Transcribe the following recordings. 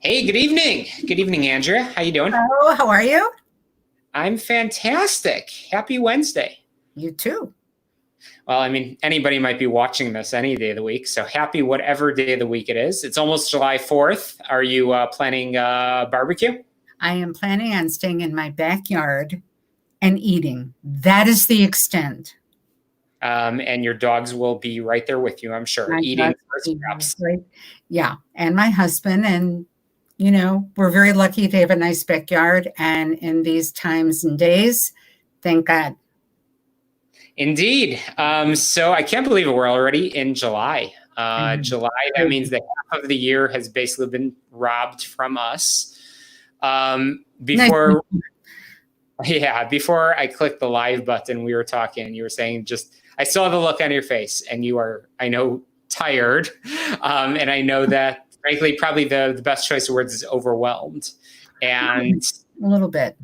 Hey, good evening. Good evening, Andrea. How you doing? Hello, how are you? I'm fantastic. Happy Wednesday. You too. Well, I mean, anybody might be watching this any day of the week, so happy whatever day of the week it is. It's almost July 4th. Are you planning barbecue? I am planning on staying in my backyard and eating. That is the extent. And your dogs will be right there with you, I'm sure, My eating dogs first will be scraps. right. Yeah, and my husband, and we're very lucky to have a nice backyard. And in these times and days, thank God. Indeed. So I can't believe it. We're already in July. Mhm. July, that means that half of the year has basically been robbed from us. Nice. Before Yeah, before I clicked the live button, we were talking. You were saying I saw the look on your face, and you are, I know, tired. And I know that, frankly, probably the best choice of words is overwhelmed. And A little bit.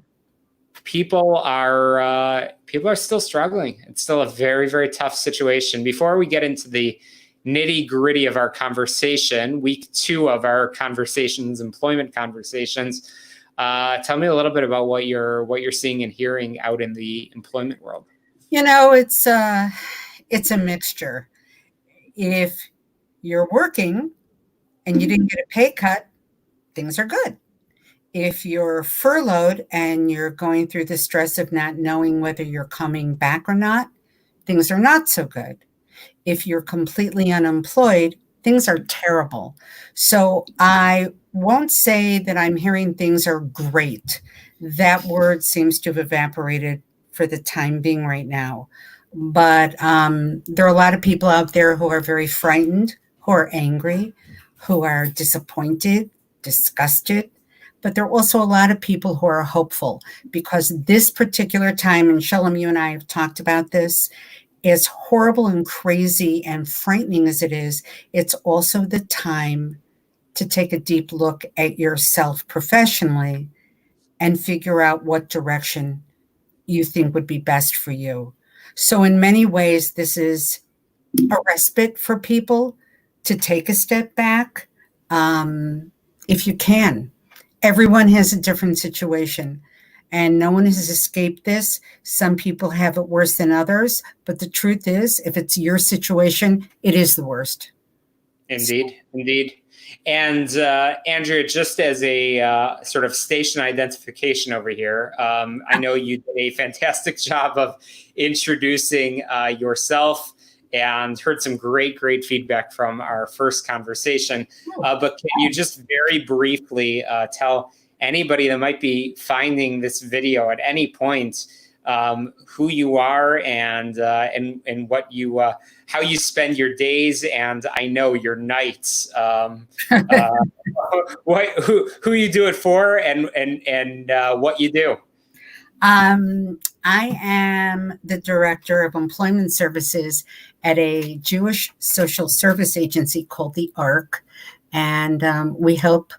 people are still struggling. It's still a very, very tough situation. Before we get into the nitty gritty of our conversation, week 2 of our conversations, employment conversations, tell me a little bit about what you're seeing and hearing out in the employment world. It's a mixture. If you're working and you didn't get a pay cut, things are good. If you're furloughed and you're going through the stress of not knowing whether you're coming back or not, things are not so good. If you're completely unemployed, things are terrible. So I won't say that I'm hearing things are great. That word seems to have evaporated for the time being right now. But there are a lot of people out there who are very frightened, who are angry, who are disappointed, disgusted. But there are also a lot of people who are hopeful because this particular time, and Shalom, you and I have talked about this, as horrible and crazy and frightening as it is, it's also the time to take a deep look at yourself professionally and figure out what direction you think would be best for you. So, in many ways, this is a respite for people to take a step back if you can. Everyone has a different situation and no one has escaped this. Some people have it worse than others, but the truth is, if it's your situation, it is the worst. Indeed, indeed. And Andrea, just as a sort of station identification over here, I know you did a fantastic job of introducing yourself and heard some great, great feedback from our first conversation. But can you just very briefly tell anybody that might be finding this video at any point who you are and what you how you spend your days and I know your nights. Who you do it for and what you do. I am the director of employment services at a Jewish social service agency called the ARC, and we help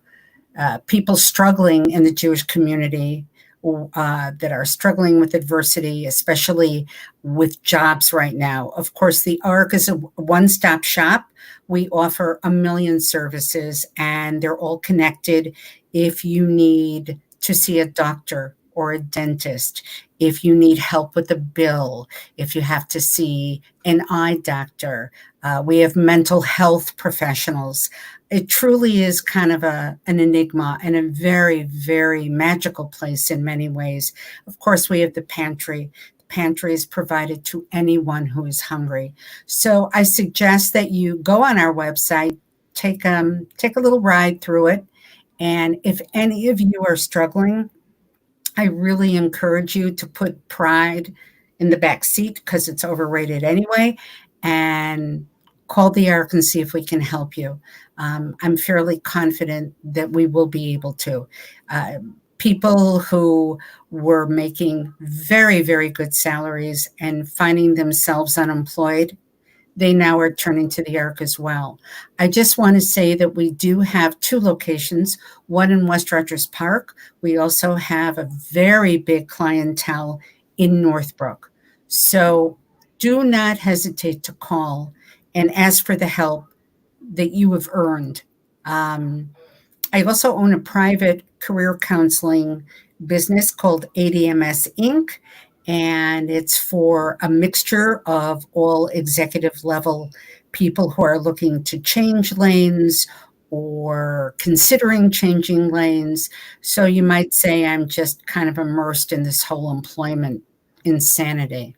people struggling in the Jewish community that are struggling with adversity, especially with jobs right now. Of course, the ARC is a one-stop shop. We offer a million services, and they're all connected. If you need to see a doctor or a dentist, if you need help with a bill, if you have to see an eye doctor, we have mental health professionals. It truly is kind of an enigma and a very, very magical place in many ways. Of course, we have the pantry. The pantry is provided to anyone who is hungry. So I suggest that you go on our website, take a little ride through it. And if any of you are struggling, I really encourage you to put pride in the back seat because it's overrated anyway, and call the ARC and see if we can help you. I'm fairly confident that we will be able to. People who were making very, very good salaries and finding themselves unemployed, they now are turning to the ARC as well. I just want to say that we do have 2 locations, one in West Rogers Park. We also have a very big clientele in Northbrook. So do not hesitate to call and ask for the help that you have earned. Um, I also own a private career counseling business called ADMS Inc. And it's for a mixture of all executive level people who are looking to change lanes or considering changing lanes. So you might say I'm just kind of immersed in this whole employment insanity.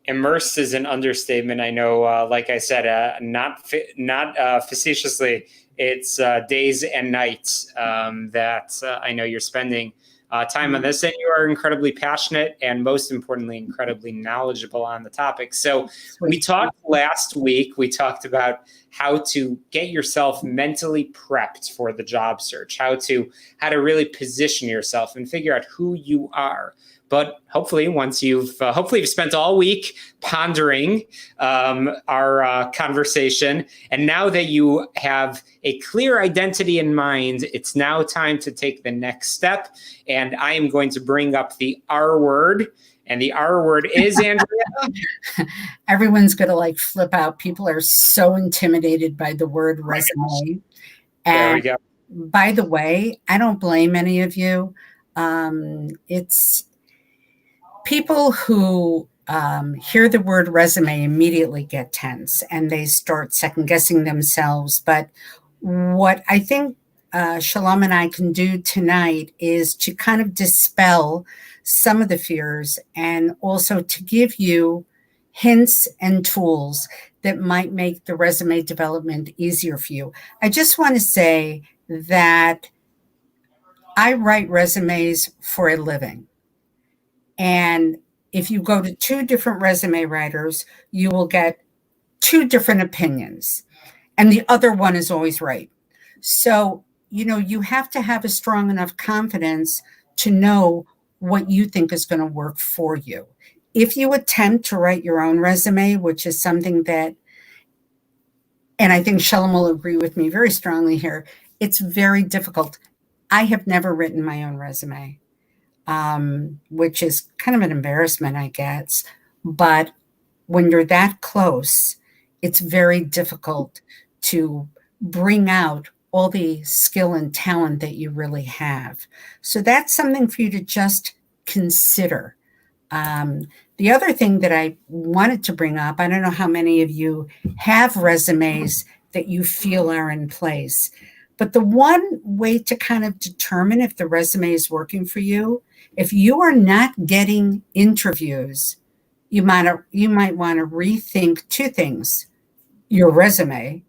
Immersed is an understatement. I know, like I said, not facetiously, it's days and nights that I know you're spending time on this, and you are incredibly passionate and, most importantly, incredibly knowledgeable on the topic. So we talked last week, we talked about how to get yourself mentally prepped for the job search, how to really position yourself and figure out who you are. But hopefully, once you've spent all week pondering our conversation, and now that you have a clear identity in mind, it's now time to take the next step. And I am going to bring up the R word. And the R word is, Andrea? Everyone's going to like flip out. People are so intimidated by the word resume. There we go. By the way, I don't blame any of you. It's people who hear the word resume immediately get tense and they start second guessing themselves. But what I think Shalom and I can do tonight is to kind of dispel some of the fears and also to give you hints and tools that might make the resume development easier for you. I just want to say that I write resumes for a living. And if you go to two different resume writers, you will get two different opinions. And the other one is always right. So, you have to have a strong enough confidence to know what you think is going to work for you. If you attempt to write your own resume, which is something that, and I think Shalom will agree with me very strongly here, it's very difficult. I have never written my own resume. Which is kind of an embarrassment, I guess. But when you're that close, it's very difficult to bring out all the skill and talent that you really have. So that's something for you to just consider. The other thing that I wanted to bring up, I don't know how many of you have resumes that you feel are in place, but the one way to kind of determine if the resume is working for you, if you are not getting interviews, you might want to rethink two things: your resume,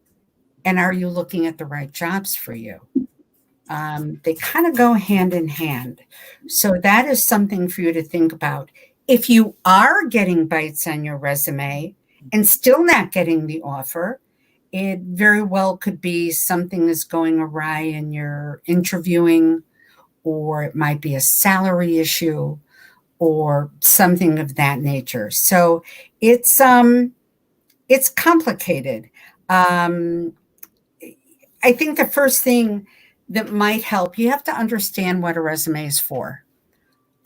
and are you looking at the right jobs for you? They kind of go hand in hand. So that is something for you to think about. If you are getting bites on your resume and still not getting the offer, it very well could be something is going awry in your interviewing, or it might be a salary issue or something of that nature. So it's complicated. I think the first thing that might help, you have to understand what a resume is for.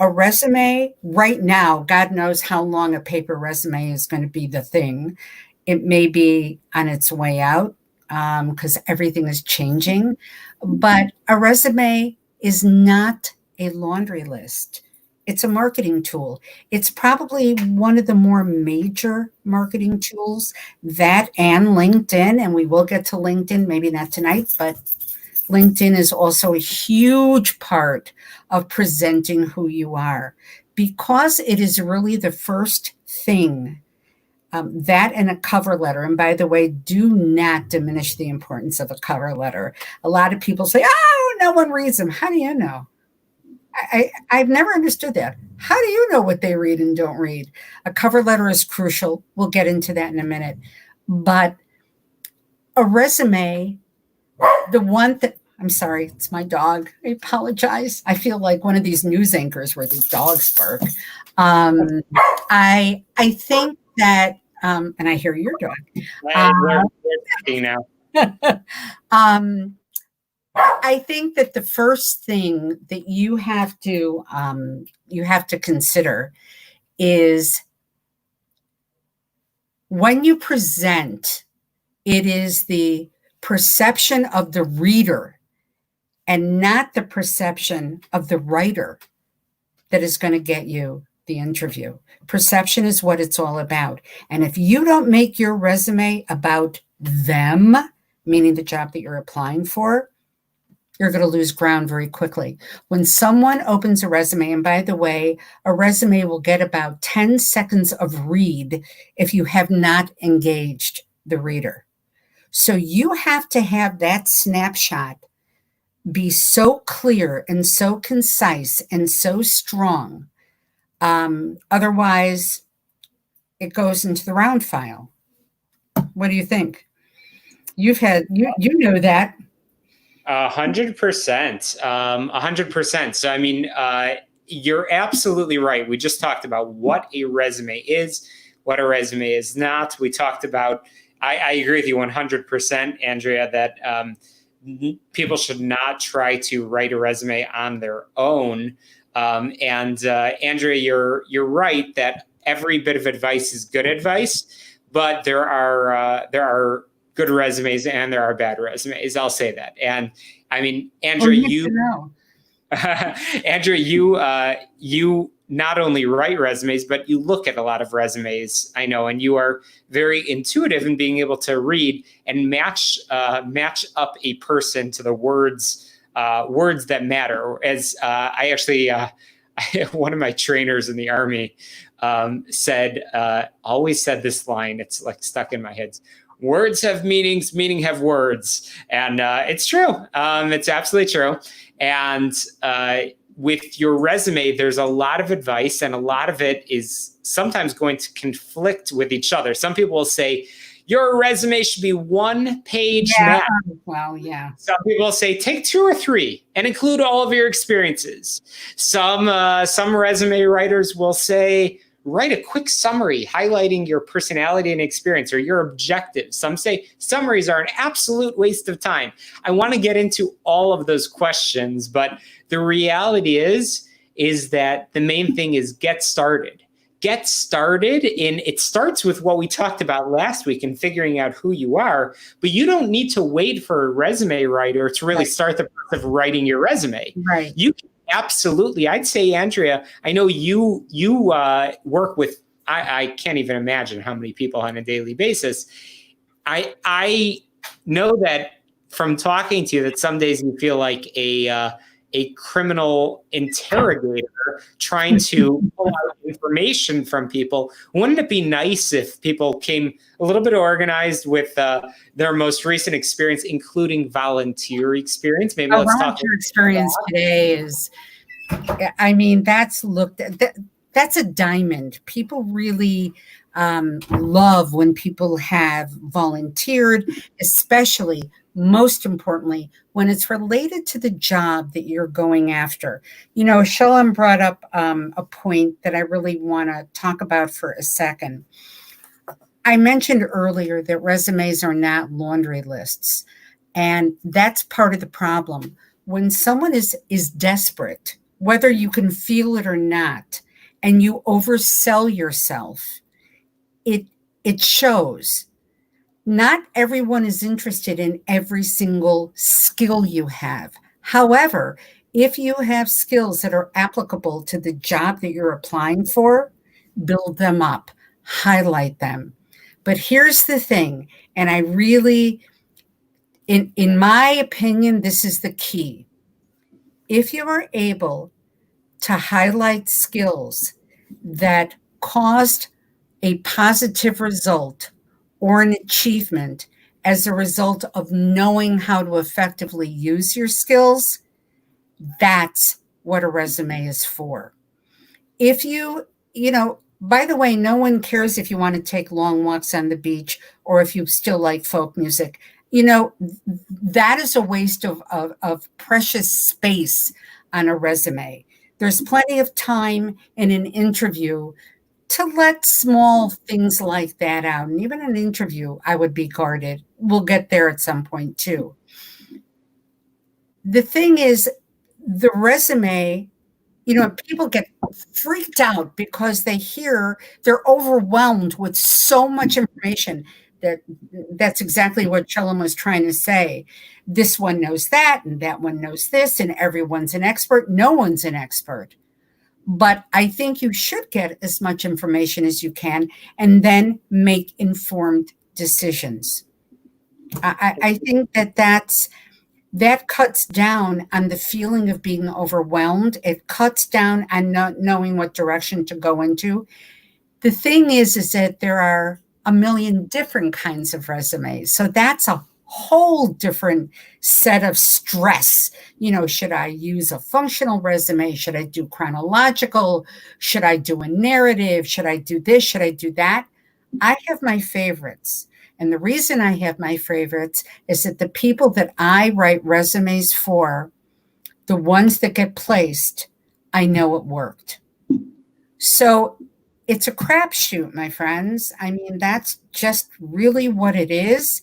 A resume right now, God knows how long a paper resume is going to be the thing. It may be on its way out because everything is changing. But a resume is not a laundry list. It's a marketing tool. It's probably one of the more major marketing tools, that and LinkedIn. And we will get to LinkedIn, maybe not tonight, but LinkedIn is also a huge part of presenting who you are, because it is really the first thing. That and a cover letter. And by the way, do not diminish the importance of a cover letter. A lot of people say, oh, no one reads them. How do you know? I've never understood that. How do you know what they read and don't read? A cover letter is crucial. We'll get into that in a minute. But a resume, the one that, I'm sorry, it's my dog. I apologize. I feel like one of these news anchors where the dogs bark. I think that, and I hear your dog. I think that the first thing that you have to consider is when you present, it is the perception of the reader and not the perception of the writer that is going to get you the interview. Perception is what it's all about. And if you don't make your resume about them, meaning the job that you're applying for, you're going to lose ground very quickly. When someone opens a resume, and by the way, a resume will get about 10 seconds of read if you have not engaged the reader. So you have to have that snapshot be so clear and so concise and so strong. Otherwise, it goes into the round file. What do you think? You know that. 100%. 100%. So, I mean, you're absolutely right. We just talked about what a resume is, what a resume is not. We talked about, I agree with you 100%, Andrea, that people should not try to write a resume on their own. And Andrea, you're right that every bit of advice is good advice, but there are good resumes and there are bad resumes. I'll say that. And I mean, Andrea, Andrea, you not only write resumes, but you look at a lot of resumes, I know, and you are very intuitive in being able to read and match up a person to the words that matter. As I actually, one of my trainers in the Army always said this line. It's like stuck in my head. Words have meanings, meaning have words. And it's true. It's absolutely true. And with your resume, there's a lot of advice, and a lot of it is sometimes going to conflict with each other. Some people will say, your resume should be 1 page max. Well, yeah. Some people say take 2 or 3 and include all of your experiences. Some resume writers will say, write a quick summary highlighting your personality and experience or your objectives. Some say summaries are an absolute waste of time. I want to get into all of those questions, but the reality is that the main thing is get started. Get started, and it starts with what we talked about last week in figuring out who you are, but you don't need to wait for a resume writer to really start the process of writing your resume. Right. You can absolutely. I'd say, Andrea, I know you work with, I can't even imagine how many people on a daily basis. I know that from talking to you that some days you feel like a criminal interrogator trying to pull out information from people. Wouldn't it be nice if people came a little bit organized with their most recent experience, including volunteer experience? Maybe let's talk. Volunteer experience today is, I mean, that's a diamond. People really love when people have volunteered, especially, most importantly, when it's related to the job that you're going after. You know, Shalom brought up a point that I really want to talk about for a second. I mentioned earlier that resumes are not laundry lists, and that's part of the problem. When someone is desperate, whether you can feel it or not, and you oversell yourself, it shows. Not everyone is interested in every single skill you have. However, if you have skills that are applicable to the job that you're applying for, build them up, highlight them. But here's the thing, and I really, in my opinion, this is the key. If you are able to highlight skills that caused a positive result or an achievement as a result of knowing how to effectively use your skills, that's what a resume is for. If you know, by the way, no one cares if you want to take long walks on the beach or if you still like folk music. You know, that is a waste of precious space on a resume. There's plenty of time in an interview to let small things like that out. And even an interview, I would be guarded. We'll get there at some point too. The thing is, the resume, you know, people get freaked out because they're overwhelmed with so much information that's exactly what Shalom was trying to say. This one knows that, and that one knows this, and everyone's an expert. No one's an expert. But I think you should get as much information as you can and then make informed decisions. I think that cuts down on the feeling of being overwhelmed. It cuts down on not knowing what direction to go into. The thing is that there are a million different kinds of resumes. So that's a whole different set of stress. Should I use a functional resume? Should I do chronological? Should I do a narrative? Should I do this? Should I do that? I have my favorites. And the reason I have my favorites is that the people that I write resumes for, the ones that get placed, I know it worked. So it's a crapshoot, my friends. I mean, that's just really what it is.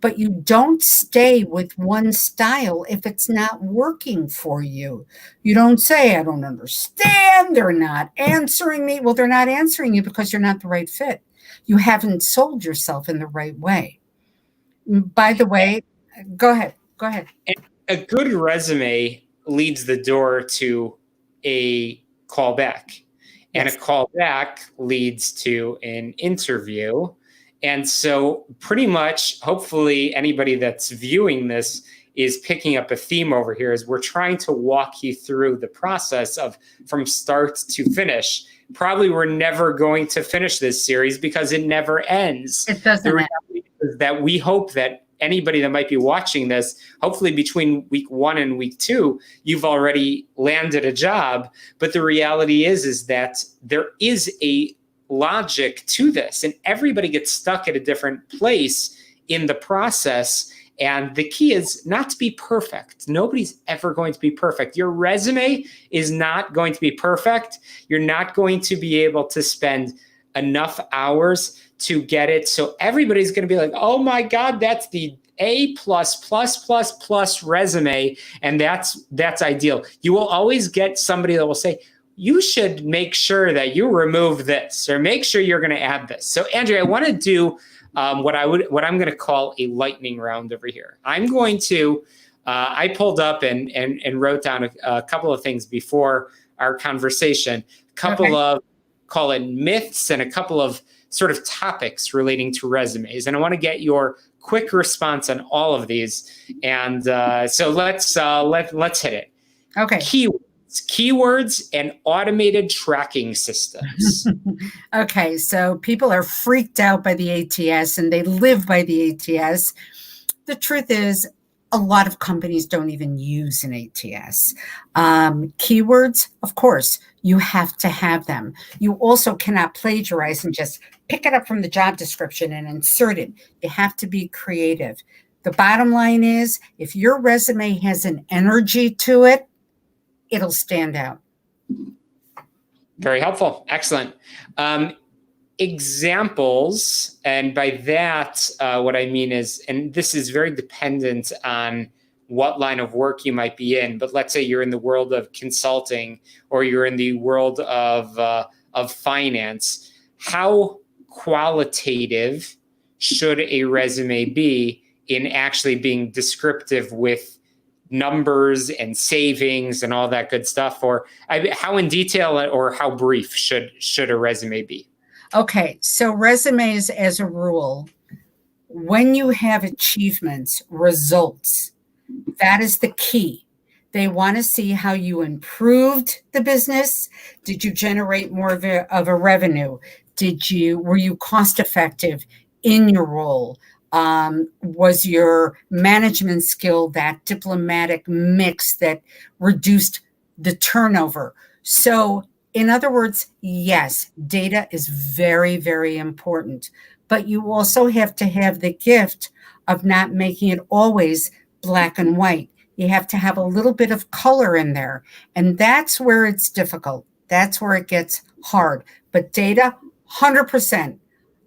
But you don't stay with one style if it's not working for you. You don't say, I don't understand. They're not answering me. Well, they're not answering you because you're not the right fit. You haven't sold yourself in the right way. By the way, go ahead. A good resume leads the door to a callback. And a callback leads to an interview. And so pretty much, hopefully, anybody that's viewing this is picking up a theme over here as we're trying to walk you through the process of from start to finish. Probably we're never going to finish this series because it never ends. It doesn't. The reality is that we hope that anybody that might be watching this, hopefully between week 1 and week 2, you've already landed a job. But the reality is that there is a logic to this, and everybody gets stuck at a different place in the process. And the key is not to be perfect. Nobody's ever going to be perfect. Your resume is not going to be perfect. You're not going to be able to spend enough hours to get it. So everybody's going to be like, oh my God, that's the A++++ resume. And that's ideal. You will always get somebody that will say, you should make sure that you remove this or make sure you're going to add this. So Andrea, I want to do what I'm going to call a lightning round over here. I'm going to, I pulled up and wrote down a couple of things before our conversation, a couple of, call it myths, and a couple of sort of topics relating to resumes. And I want to get your quick response on all of these. And so let's hit it. Okay. Keywords and automated tracking systems. Okay, so people are freaked out by the ATS and they live by the ATS. The truth is, a lot of companies don't even use an ATS. Keywords, of course, you have to have them. You also cannot plagiarize and just pick it up from the job description and insert it. You have to be creative. The bottom line is, if your resume has an energy to it, it'll stand out. Very helpful. Excellent. Examples, and by that, what I mean is, and this is very dependent on what line of work you might be in, but let's say you're in the world of consulting or you're in the world of finance. How qualitative should a resume be in actually being descriptive with numbers and savings and all that good stuff? Or how in detail or how brief should a resume be? Okay, so resumes as a rule, when you have achievements, results, that is the key. They want to see how you improved the business. Did you generate more of a revenue? Were you cost effective in your role? Was your management skill that diplomatic mix that reduced the turnover? So in other words, yes, data is very, very important, but you also have to have the gift of not making it always black and white. You have to have a little bit of color in there. And that's where it's difficult. That's where it gets hard. But data, 100%.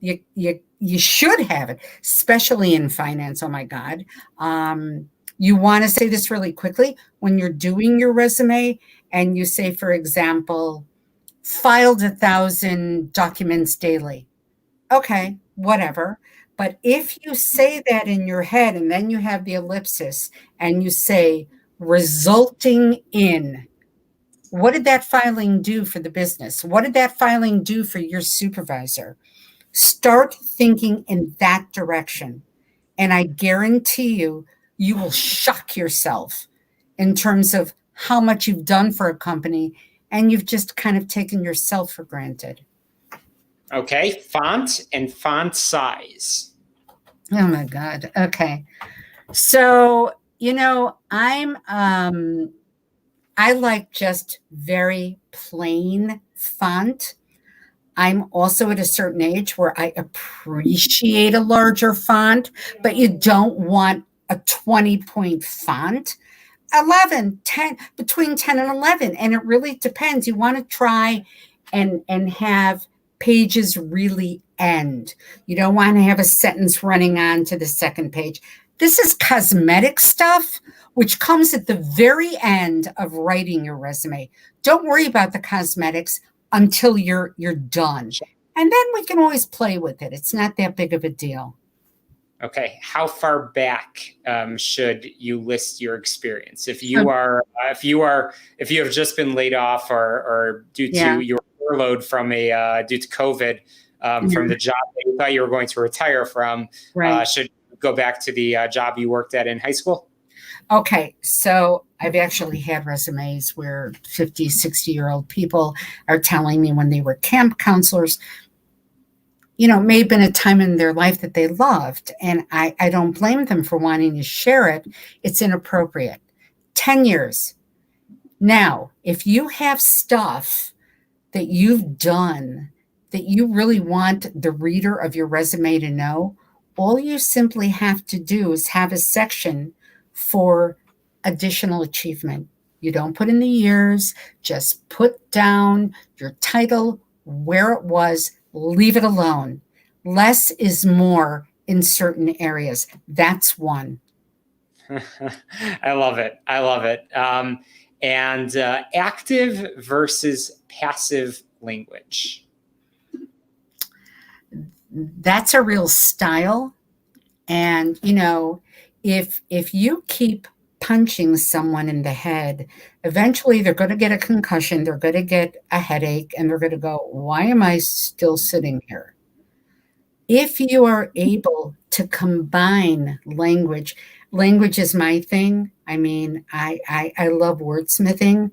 You should have it, especially in finance. Oh my God. You want to say this really quickly. When you're doing your resume and you say, for example, filed 1,000 documents daily. Okay, whatever. But if you say that in your head and then you have the ellipsis and you say resulting in, what did that filing do for the business? What did that filing do for your supervisor? Start thinking in that direction. And I guarantee you, you will shock yourself in terms of how much you've done for a company and you've just kind of taken yourself for granted. Okay, font and font size. Oh my God. Okay. So, I like just very plain font. I'm also at a certain age where I appreciate a larger font, but you don't want a 20-point font. 11, 10, between 10 and 11. And it really depends. You want to try and have pages really end. You don't want to have a sentence running on to the second page. This is cosmetic stuff, which comes at the very end of writing your resume. Don't worry about the cosmetics until you're done. And then we can always play with it. It's not that big of a deal. Okay, how far back should you list your experience? If you have just been laid off or due to your furloughed from due to COVID from the job that you thought you were going to retire from, should you go back to the job you worked at in high school? Okay, so I've actually had resumes where 50, 60-year-old people are telling me when they were camp counselors, may have been a time in their life that they loved. And I don't blame them for wanting to share it. It's inappropriate. 10 years. Now, if you have stuff that you've done that you really want the reader of your resume to know, all you simply have to do is have a section for additional achievement. You don't put in the years, just put down your title, where it was, leave it alone. Less is more in certain areas. That's one. I love it. And active versus passive language. That's a real style. And, if you keep punching someone in the head, eventually they're going to get a concussion, they're going to get a headache, and they're going to go, why am I still sitting here? If you are able to combine language is my thing. I mean, I love wordsmithing.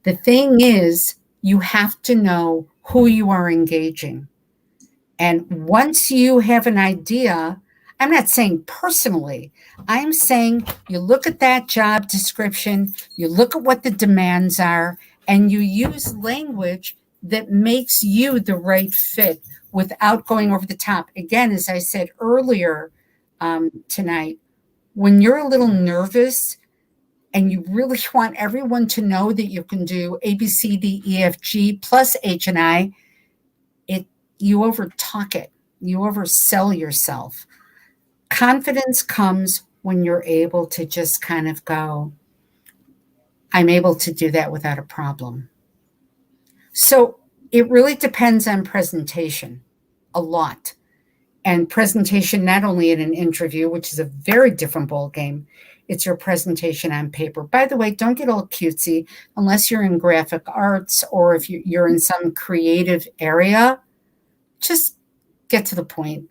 The thing is, you have to know who you are engaging. And once you have an idea, I'm not saying personally, I'm saying you look at that job description, you look at what the demands are, and you use language that makes you the right fit without going over the top. Again, as I said earlier tonight, when you're a little nervous and you really want everyone to know that you can do A, B, C, D, E, F, G plus H and I, you overtalk it. You oversell yourself. Confidence comes when you're able to just kind of go, I'm able to do that without a problem. So it really depends on presentation a lot. And presentation, not only in an interview, which is a very different ball game, it's your presentation on paper. By the way, don't get all cutesy unless you're in graphic arts or if you're in some creative area. Just get to the point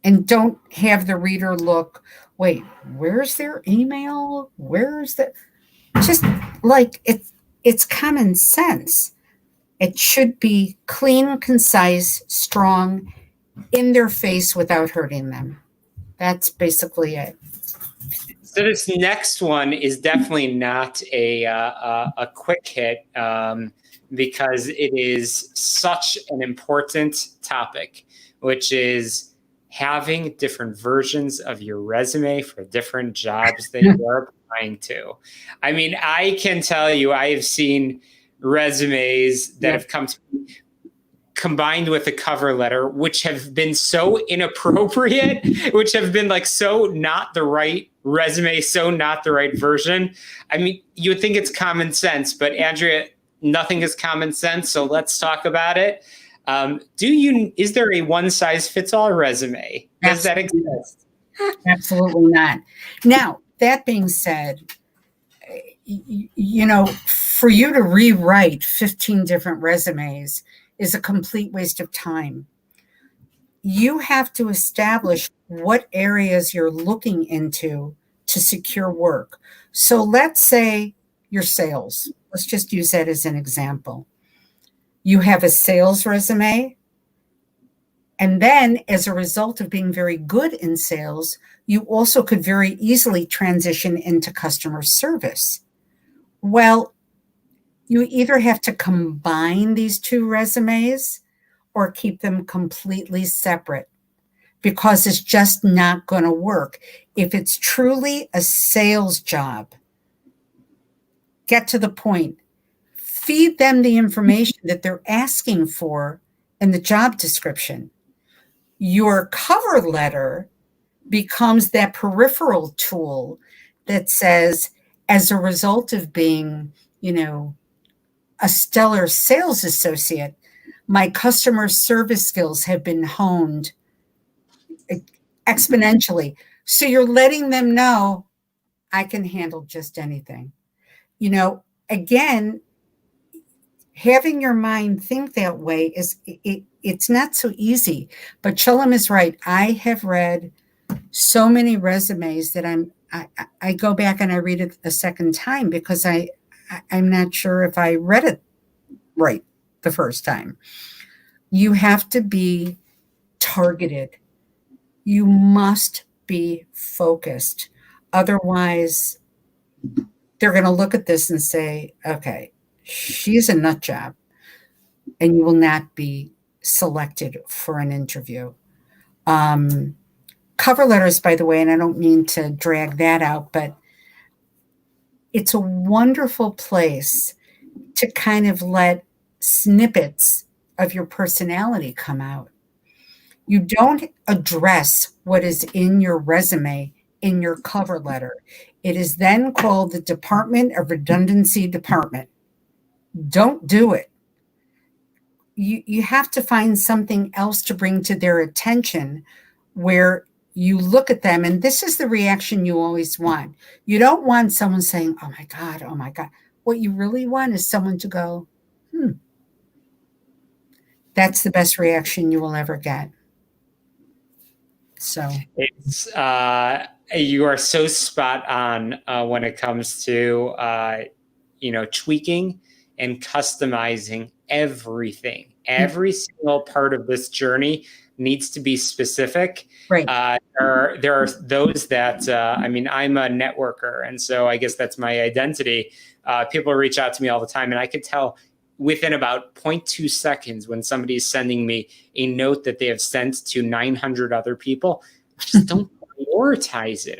and don't have the reader look, wait, where's their email? Where's that? Just like it's common sense. It should be clean, concise, strong, in their face without hurting them. That's basically it. So this next one is definitely not a quick hit because it is such an important topic, which is having different versions of your resume for different jobs that you are applying to. I mean, I can tell you, I have seen resumes that have come to me combined with a cover letter, which have been so inappropriate, which have been like so not the right resume, so not the right version. I mean, you would think it's common sense, but Andrea, nothing is common sense. So let's talk about it. Is there a one size fits all resume? Does that exist? Absolutely not. Now, that being said, for you to rewrite 15 different resumes is a complete waste of time. You have to establish what areas you're looking into to secure work. So let's say your sales. Let's just use that as an example. You have a sales resume, and then as a result of being very good in sales, you also could very easily transition into customer service. Well, you either have to combine these two resumes or keep them completely separate, because it's just not going to work. If it's truly a sales job, get to the point. Feed them the information that they're asking for in the job description. Your cover letter becomes that peripheral tool that says, as a result of being, a stellar sales associate, my customer service skills have been honed exponentially. So you're letting them know I can handle just anything. Again, having your mind think that way it's not so easy. But Shalom is right. I have read so many resumes that I go back and I read it a second time because I'm not sure if I read it right the first time. You have to be targeted. You must be focused. Otherwise, they're going to look at this and say, okay, she's a nut job, and you will not be selected for an interview. Cover letters, by the way, and I don't mean to drag that out, but it's a wonderful place to kind of let snippets of your personality come out. You don't address what is in your resume in your cover letter. It is then called the Department of Redundancy Department. Don't do it. You have to find something else to bring to their attention where you look at them, and this is the reaction you always want. You don't want someone saying, oh my God, oh my God. What you really want is someone to go, That's the best reaction you will ever get. So it's you are so spot on when it comes to tweaking and customizing everything. Every single part of this journey needs to be specific. Right. There are those that I'm a networker, and so I guess that's my identity. People reach out to me all the time, and I could tell within about 0.2 seconds when somebody's sending me a note that they have sent to 900 other people. I just don't prioritize it.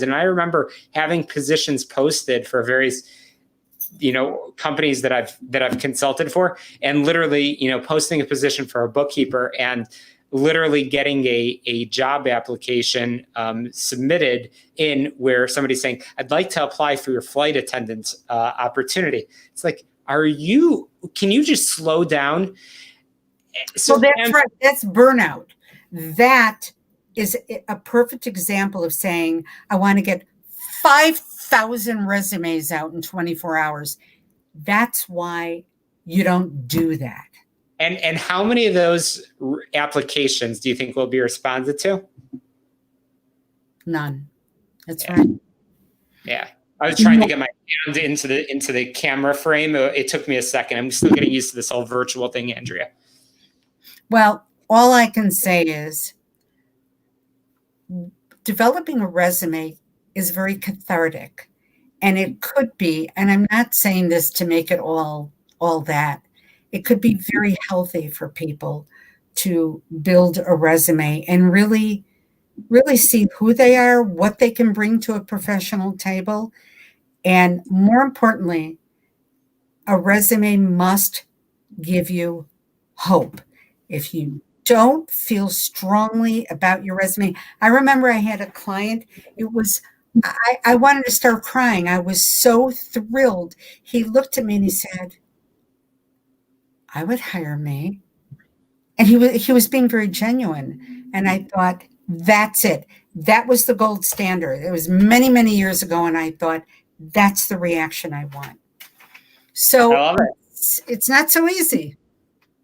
And I remember having positions posted for various companies that I've consulted for, and literally posting a position for a bookkeeper and literally getting a job application submitted in where somebody's saying, I'd like to apply for your flight attendant opportunity. It's like, can you just slow down? So that's right. That's burnout. That is a perfect example of saying, I want to get 5,000 resumes out in 24 hours. That's why you don't do that. And how many of those applications do you think will be responded to? None. That's right. Yeah. I was trying to get my hand into the camera frame. It took me a second. I'm still getting used to this whole virtual thing, Andrea. Well, all I can say is developing a resume is very cathartic. And it could be, and I'm not saying this to make it all that, it could be very healthy for people to build a resume and really, really see who they are, what they can bring to a professional table. And more importantly, a resume must give you hope. If you don't feel strongly about your resume, I remember I had a client, I wanted to start crying. I was so thrilled. He looked at me and he said, I would hire me. And he was being very genuine. And I thought, that's it. That was the gold standard. It was many, many years ago. And I thought, that's the reaction I want. So I love it. It's not so easy.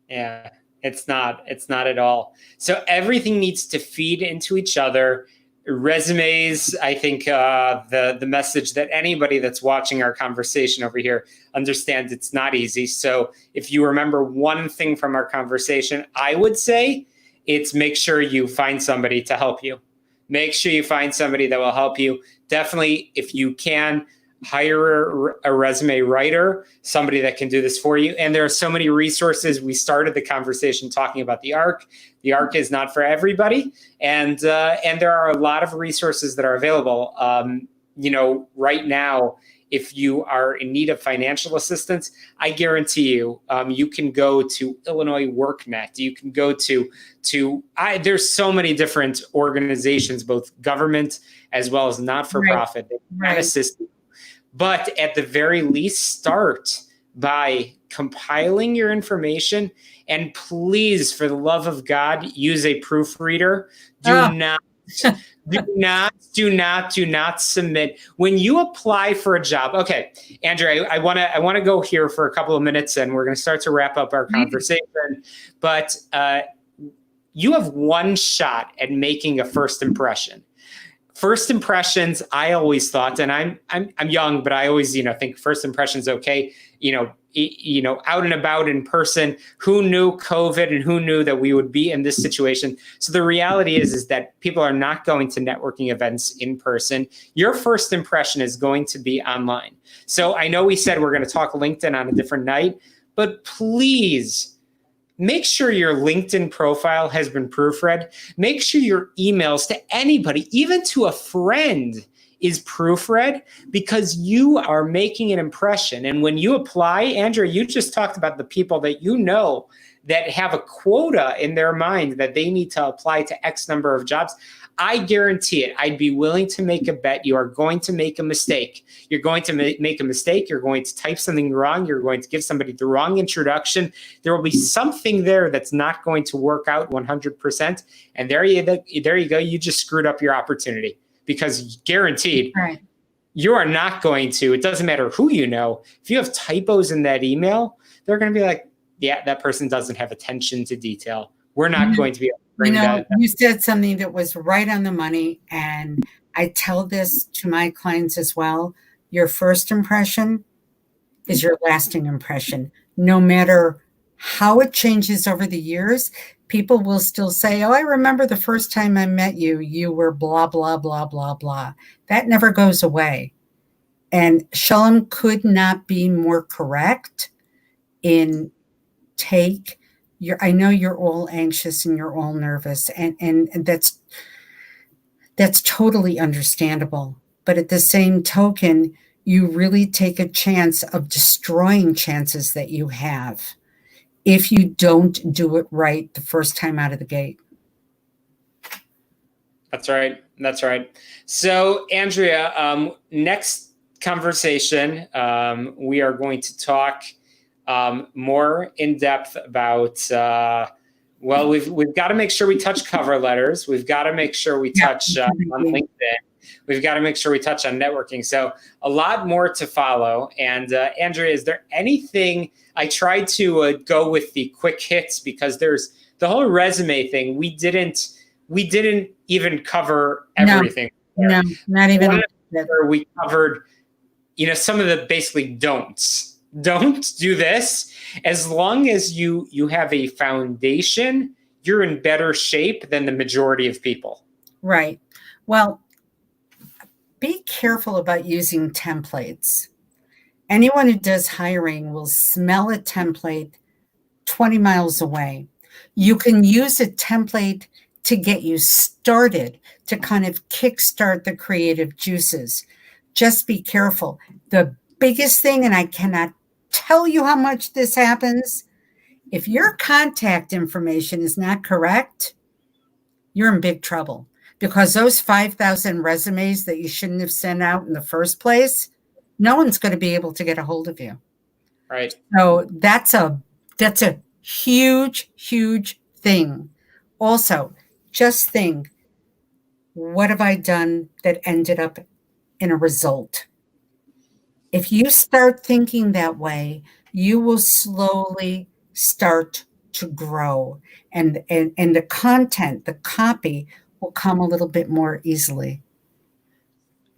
Yeah, it's not at all. So everything needs to feed into each other. Resumes, I think the message that anybody that's watching our conversation over here understands, it's not easy. So if you remember one thing from our conversation, I would say it's make sure you find somebody to help you. Make sure you find somebody that will help you. Definitely, if you can, hire a resume writer, somebody that can do this for you. And there are so many resources. We started the conversation talking about the ARC. The ARC is not for everybody. And there are a lot of resources that are available. Right now, if you are in need of financial assistance, I guarantee you, you can go to Illinois WorkNet. You can go there's so many different organizations, both government as well as not-for-profit, that can assist you. But at the very least, start by compiling your information. And please, for the love of God, use a proofreader. Do not submit. When you apply for a job, okay, Andrea, I want to go here for a couple of minutes, and we're going to start to wrap up our conversation. But you have one shot at making a first impression. First impressions, I always thought, and I'm young, but I always think first impressions okay. Out and about in person. Who knew COVID and who knew that we would be in this situation? So the reality is that people are not going to networking events in person. Your first impression is going to be online. So I know we said we're going to talk LinkedIn on a different night, but please make sure your LinkedIn profile has been proofread. Make sure your emails to anybody, even to a friend, is proofread, because you are making an impression. And when you apply, Andrea, you just talked about the people that you know that have a quota in their mind that they need to apply to X number of jobs. I guarantee it. I'd be willing to make a bet you are going to make a mistake. You're going to make a mistake. You're going to type something wrong. You're going to give somebody the wrong introduction. There will be something there that's not going to work out 100%. And there you go. You just screwed up your opportunity, because guaranteed, Right. You are not going to. It doesn't matter who you know. If you have typos in that email, they're going to be like, yeah, that person doesn't have attention to detail. We're not going to be able to bring that. You said something that was right on the money, and I tell this to my clients as well. Your first impression is your lasting impression. No matter how it changes over the years, people will still say, oh, I remember the first time I met you, you were blah, blah, blah, blah, blah. That never goes away. And Shalom could not be more correct in I know you're all anxious and you're all nervous, and that's totally understandable. But at the same token, you really take a chance of destroying chances that you have if you don't do it right the first time out of the gate. That's right. So, Andrea, next conversation, we are going to talk more in depth about, we've got to make sure we touch cover letters. We've got to make sure we touch on LinkedIn. We've got to make sure we touch on networking. So a lot more to follow. And Andrea, is there anything, I tried to go with the quick hits, because there's the whole resume thing. We didn't even cover everything. No, not even. We covered, some of the basically don'ts. Don't do this. As long as you have a foundation, you're in better shape than the majority of people. Right. Well, be careful about using templates. Anyone who does hiring will smell a template 20 miles away. You can use a template to get you started, to kind of kickstart the creative juices. Just be careful. The biggest thing, and I cannot tell you how much this happens, if your contact information is not correct, you're in big trouble, because those 5,000 resumes that you shouldn't have sent out in the first place, no one's going to be able to get a hold of you. Right. So that's a huge, huge thing. Also, just think, what have I done that ended up in a result? If you start thinking that way, you will slowly start to grow, and the content, the copy will come a little bit more easily.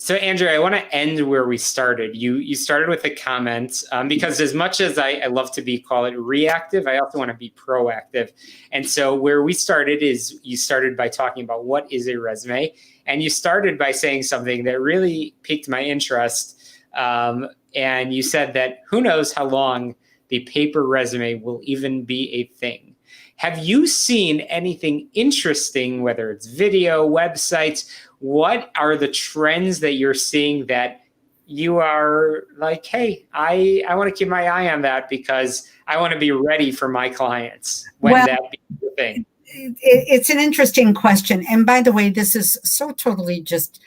So, Andrea, I want to end where we started. You started with a comment, because as much as I love to call it reactive, I also want to be proactive. And so where we started is you started by talking about what is a resume. And you started by saying something that really piqued my interest. And you said that who knows how long the paper resume will even be a thing. Have you seen anything interesting, whether it's video, websites? What are the trends that you're seeing that you are like, hey, I want to keep my eye on that because I want to be ready for my clients when that becomes a thing? It's an interesting question. And by the way, this is so totally just,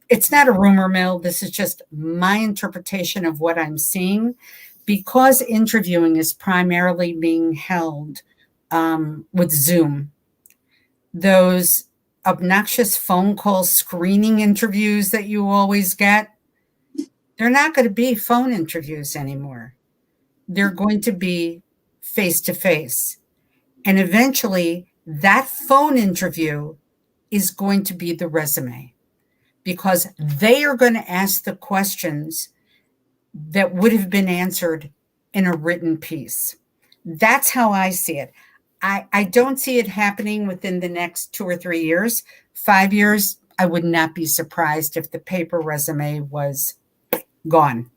it's not a rumor mill. This is just my interpretation of what I'm seeing. Because interviewing is primarily being held with Zoom, those obnoxious phone call screening interviews that you always get, they're not going to be phone interviews anymore. They're going to be face-to-face. And eventually, that phone interview is going to be the resume, because they are going to ask the questions that would have been answered in a written piece. That's how I see it. I don't see it happening within the next 2 or 3 years. 5 years, I would not be surprised if the paper resume was gone.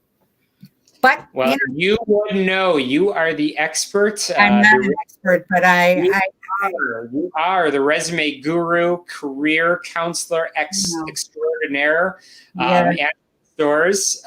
But well, you would know. You are the expert. I'm not an expert, but you are the resume guru, career counselor extraordinaire, Andrea Storz.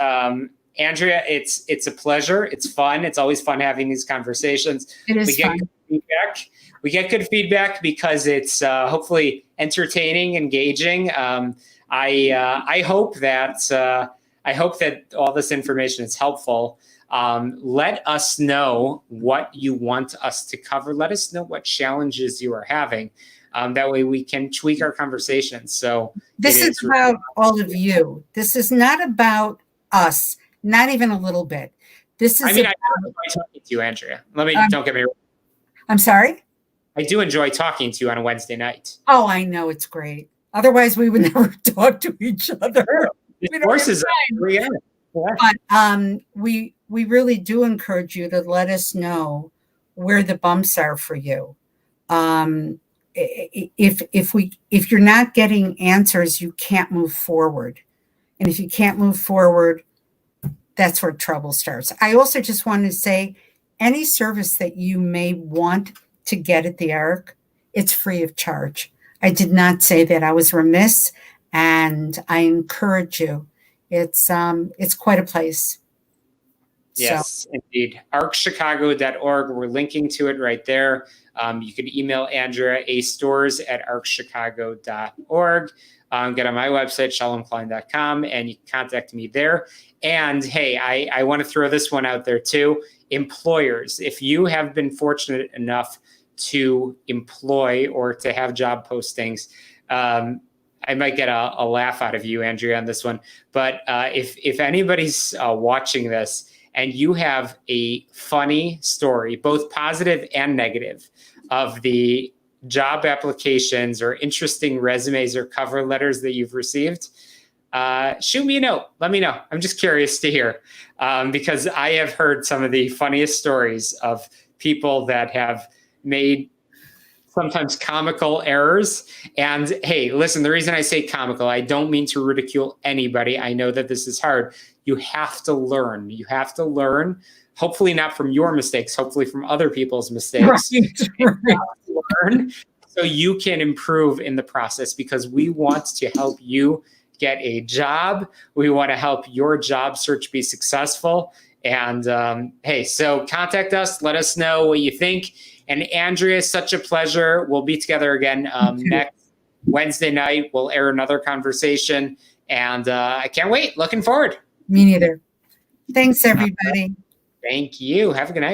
Andrea, it's a pleasure. It's fun. It's always fun having these conversations. It is fun. Feedback. We get good feedback because it's hopefully entertaining, engaging. I hope that all this information is helpful. Let us know what you want us to cover. Let us know what challenges you are having. That way we can tweak our conversation. So this is about all of you. This is not about us, not even a little bit. This is. I enjoy talking to you, Andrea. Don't get me wrong. I'm sorry? I do enjoy talking to you on a Wednesday night. Oh, I know. It's great. Otherwise, we would never talk to each other. But we really do encourage you to let us know where the bumps are for you. If you're not getting answers, you can't move forward. And if you can't move forward, that's where trouble starts. I also just want to say, any service that you may want to get at the ARC, it's free of charge. I did not say that. I was remiss, and I encourage you. It's quite a place. Yes, indeed. arcchicago.org. We're linking to it right there. You can email Andrea Storz at arcchicago.org. Get on my website, shalomklein.com, and you can contact me there. And hey, I want to throw this one out there too. Employers, if you have been fortunate enough to employ or to have job postings, I might get a laugh out of you, Andrea, on this one. But if anybody's watching this and you have a funny story, both positive and negative, of the job applications or interesting resumes or cover letters that you've received, shoot me a note. Let me know. I'm just curious to hear, because I have heard some of the funniest stories of people that have made sometimes comical errors. And hey, listen, the reason I say comical, I don't mean to ridicule anybody. I know that this is hard. You have to learn. You have to learn, hopefully not from your mistakes, hopefully from other people's mistakes. Right. You have to learn so you can improve in the process, because we want to help you get a job. We want to help your job search be successful. And hey, so contact us. Let us know what you think. And Andrea, such a pleasure. We'll be together again next Wednesday night. We'll air another conversation. And I can't wait. Looking forward. Me neither. Thanks, everybody. Thank you. Have a good night.